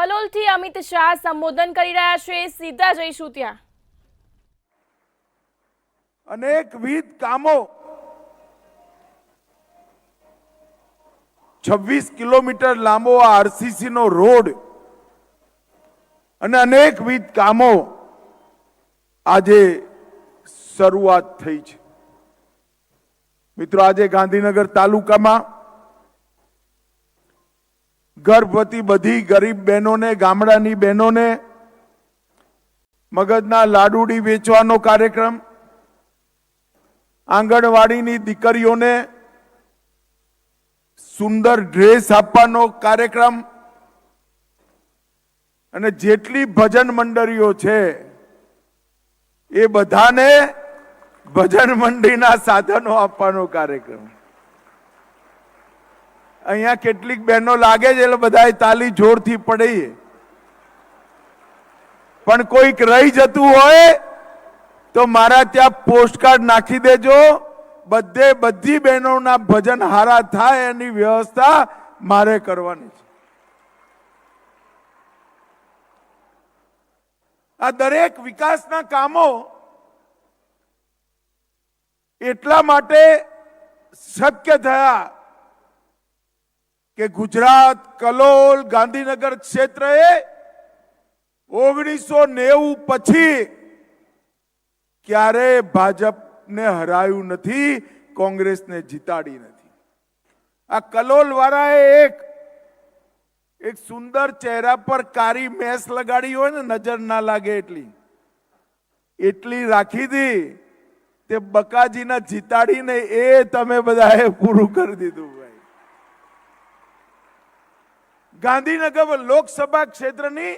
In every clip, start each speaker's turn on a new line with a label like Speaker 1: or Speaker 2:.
Speaker 1: કલોલથી અમિત શાહ સંબોધન કરી રહ્યા છે, સીધા જઈશું ત્યાં।
Speaker 2: અનેકવિધ કામો 26 કિલોમીટર લાંબો આરસીસી નો રોડ અને અનેકવિધ કામો આજે શરૂઆત થઈ છે। મિત્રો, આજે ગાંધીનગર તાલુકામાં ગર્ભવતી બધી ગરીબ બહેનોને, ગામડાની બહેનોને મગજના લાડુડી વેચવાનો કાર્યક્રમ, આંગણવાડીની દીકરીઓને સુંદર ડ્રેસ આપવાનો કાર્યક્રમ અને જેટલી ભજન મંડળીઓ છે એ બધાને ભજન મંડળીના સાધનો આપવાનો કાર્યક્રમ। અહીંયા કેટલીક બહેનો લાગે છે એટલે બધાએ તાલી જોરથી પડી, પણ કોઈક રહી જતું હોય તો મારા ત્યાં પોસ્ટકાર્ડ નાખી દેજો। બધી બહેનોના ભજન હારા થાય એની વ્યવસ્થા મારે કરવાની છે। આ દરેક વિકાસના કામો એટલા માટે શક્ય થયા કે ગુજરાત, કલોલ, ગાંધીનગર ક્ષેત્રએ 1990 પછી ક્યારે ભાજપને હરાયું નથી, કોંગ્રેસને જીતાડી નથી। આ કલોલ વાળાએ એક સુંદર ચહેરા પર કારી મેસ લગાડી હોય ને, નજર ના લાગે એટલી રાખી હતી, તે બકાજીને જીતાડીને એ તમે બધાએ પૂરું કરી દીધું ભાઈ। ગાંધીનગર લોકસભા ક્ષેત્રની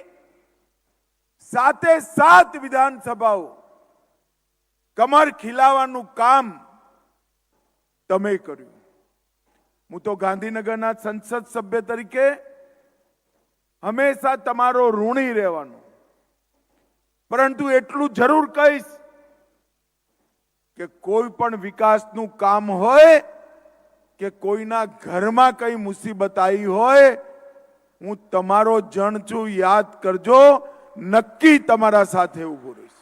Speaker 2: 7 વિધાનસભાઓ કમર ખીલાવાનું કામ તમે કર્યું। હું તો ગાંધીનગરના સંસદ સભ્ય તરીકે હંમેશા તમારો ઋણી રહેવાનો, પરંતુ એટલું જરૂર કહીશ કે કોઈ પણ વિકાસનું કામ હોય કે કોઈના ઘરમાં કઈ મુસીબત આવી હોય, હું તમારો જણ છું, યાદ કરજો, નક્કી તમારા સાથે ઉભો રહીશ।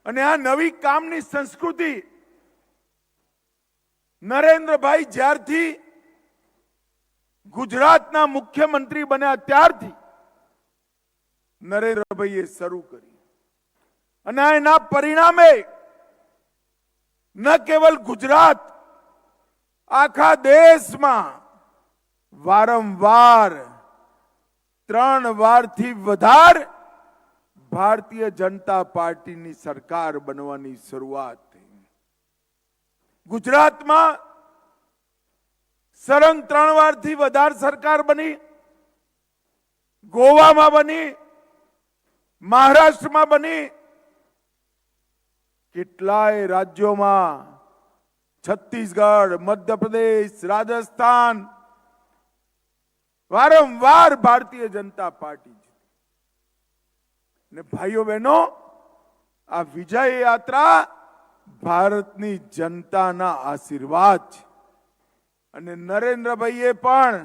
Speaker 2: અને આ નવી કામની સંસ્કૃતિ નરેન્દ્રભાઈ જ્યારથી ગુજરાતના મુખ્યમંત્રી બન્યા ત્યારથી નરેન્દ્રભાઈએ શરૂ કરી, અને એના પરિણામે ન કેવલ ગુજરાત, આખા દેશમાં વારંવાર 3 વારથી વધારે ભારતીય જનતા પાર્ટીની સરકાર બનવાની શરૂઆત થઈ। ગુજરાતમાં સળંગ 3 વારથી વધારે સરકાર બની, ગોવામાં બની, મહારાષ્ટ્રમાં બની, કેટલાય રાજ્યોમાં, છત્તીસગઢ, મધ્યપ્રદેશ, રાજસ્થાન, વારંવાર ભારતીય જનતા પાર્ટી છે। ને ભાઈઓ બહેનો, આ વિજય યાત્રા ભારતની જનતાના આશીર્વાદ છે, અને નરેન્દ્રભાઈએ પણ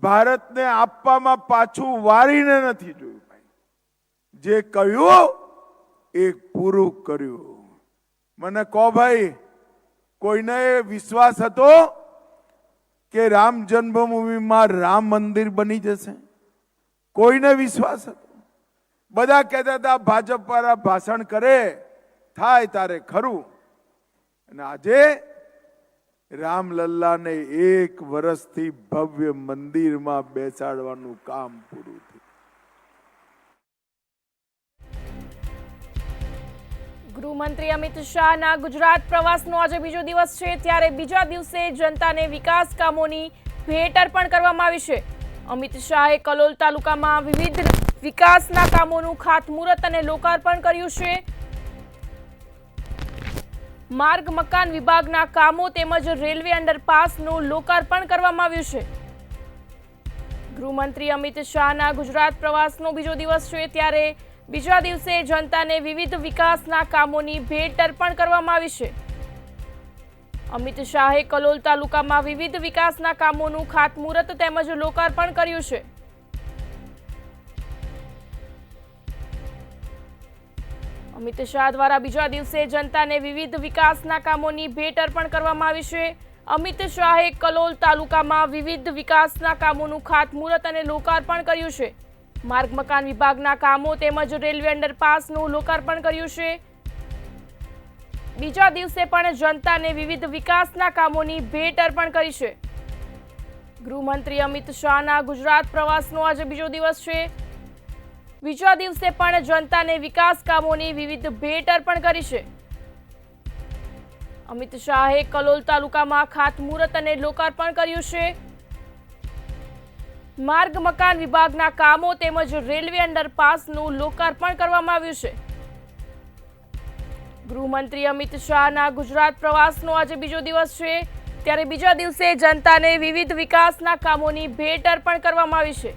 Speaker 2: ભારતને આપવામાં પાછું વારીને નથી જોયું ભાઈ। જે કહ્યું એ પૂરું કર્યું। મને કહો ભાઈ, કોઈને વિશ્વાસ હતો કે રામ જન્મભૂમિમાં રામ મંદિર બની જશે? કોઈને વિશ્વાસ હતો? બધા કહેતા હતા ભાજપ વાળા ભાષણ કરે, થાય તારે ખરું। અને આજે રામલલ્લાને 1 વર્ષથી ભવ્ય મંદિરમાં બેસાડવાનું કામ પૂરું થયું।
Speaker 1: ગૃહમંત્રી અમિત શાહના ગુજરાત પ્રવાસનો આજે બીજો દિવસ છે, ત્યારે બીજા દિવસે જનતાને વિકાસ કામોની ભેટ અર્પણ કરવામાં આવી છે। અમિત શાહે કલોલ તાલુકામાં વિવિધ વિકાસના કામોનું ખાતમુહૂર્ત અને લોકાર્પણ કર્યું છે। માર્ગ મકાન વિભાગના કામો તેમજ રેલવે અંડરપાસનું લોકાર્પણ કરવામાં આવ્યું છે। ગૃહમંત્રી અમિત શાહના ગુજરાત પ્રવાસનો બીજો દિવસ છે, ત્યારે બીજા દિવસે જનતાને વિવિધ વિકાસના કામોની ભેટ અર્પણ કરવામાં આવી છે। અમિત શાહે કલોલ તાલુકામાં વિવિધ વિકાસના કામોનું ખાતમુહૂર્ત તેમજ લોકાર્પણ કર્યું છે. અમિત શાહ દ્વારા બીજા દિવસે જનતાને વિવિધ વિકાસના કામોની ભેટ અર્પણ કરવામાં આવી છે. અમિત શાહે કલોલ તાલુકામાં વિવિધ વિકાસના કામોનું ખાતમુહૂર્ત અને લોકાર્પણ કર્યું છે. માર્ગ મકાન વિભાગના કામો તેમજ રેલવે અંડરપાસનું લોકાર્પણ કર્યું છે. બીજા દિવસે પણ જનતાને વિવિધ વિકાસના કામોની ભેટ અર્પણ કરી છે. ગૃહમંત્રી અમિત શાહના ગુજરાત પ્રવાસનો આજે બીજો દિવસ છે. બીજા દિવસે પણ જનતાને વિકાસ કામોની વિવિધ ભેટ અર્પણ કરી છે. અમિત શાહે કલોલ તાલુકામાં ખાતમુહૂર્ત અને લોકાર્પણ કર્યું છે. માર્ગ મકાન વિભાગના કામો તેમજ રેલવે અંડરપાસનું લોકાર્પણ કરવામાં આવ્યું છે. ગૃહમંત્રી અમિત શાહના ગુજરાત પ્રવાસનો આજે બીજો દિવસ છે, ત્યારે બીજા દિવસે જનતાને વિવિધ વિકાસના કામોની ભેટ અર્પણ કરવામાં આવી છે.